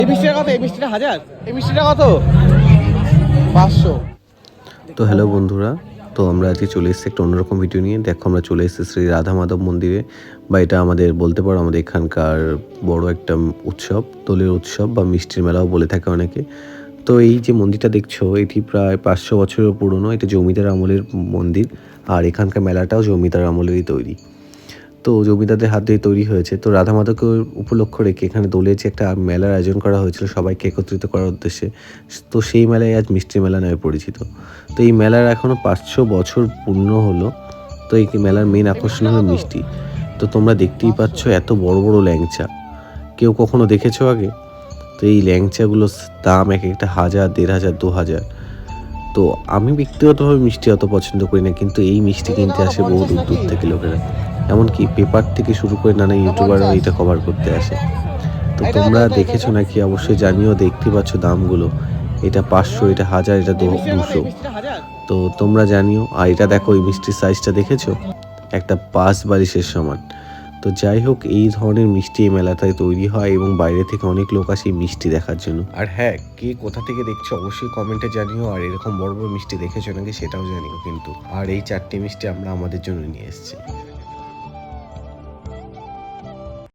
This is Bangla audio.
এই মিষ্টিটা কত? এই মিষ্টিটা 1000, এই মিষ্টিটা কত? 500। তো হ্যালো বন্ধুরা, তো আমরা আজকে চলে এসেছি একটা অন্যরকম ভিডিও নিয়ে। দেখো আমরা চলে এসেছি শ্রী রাধা মাধব মন্দিরে, বা এটা আমাদের বলতে পারো আমাদের এখানকার বড় একটা উৎসব, দোলের উৎসব বা মিষ্টির মেলাও বলে থাকে অনেকে। তো এই যে মন্দিরটা দেখছো, এটি প্রায় 500 বছরের পুরনো। এটা জমিদার আমলের মন্দির, আর এখানকার মেলাটাও জমিদার আমলেরই তৈরি। তো জমিদারদের হাত দিয়ে তৈরি হয়েছে। তো রাধা মাধবকে উপলক্ষ রেখে এখানে দোলের যে একটা মেলার আয়োজন করা হয়েছিল সবাইকে একত্রিত করার উদ্দেশ্যে। তো সেই মেলায় আজ মিষ্টি মেলা নামে পরিচিত। তো এই মেলার এখনও 500 বছর পূর্ণ হলো। তো এই মেলার মেন আকর্ষণ হলো মিষ্টি। তো তোমরা দেখতেই পাচ্ছ এত বড় বড় ল্যাংচা, কেউ কখনো দেখেছো আগে? তো এই ল্যাংচাগুলোর দাম এক একটা 1000, 1500, 2000। তো আমি ব্যক্তিগতভাবে মিষ্টি অত পছন্দ করি না, কিন্তু এই মিষ্টি কিনতে আসে বহু দূর দূর থেকে লোকেরা। এমনকি পেপার থেকে শুরু করে নানা ইউটিউবাররা এটা কভার করতে আসে। তো তোমরা দেখেছো নাকি অবশ্যই জানিও। দেখতে পাচ্ছ দামগুলো, এটা 500, এটা 1000, এটা এই মিষ্টিটা কত? 200। এই মিষ্টিটা 1000। তো তোমরা জানিও। আর এটা দেখো, এই মিষ্টির সাইজটা দেখেছো, একটা পাঁচ বালিশের সমান। তো যাই হোক, এই ধরনের মিষ্টি এই মেলাটায় তৈরি হয় এবং বাইরে থেকে অনেক লোক আসে এই মিষ্টি দেখার জন্য। আর হ্যাঁ, কে কোথা থেকে দেখছো অবশ্যই কমেন্টে জানিও। আর এরকম বড় বড় মিষ্টি দেখেছো নাকি সেটাও জানিও কিন্তু। আর এই 4টে মিষ্টি আমরা আমাদের জন্য নিয়ে এসেছি।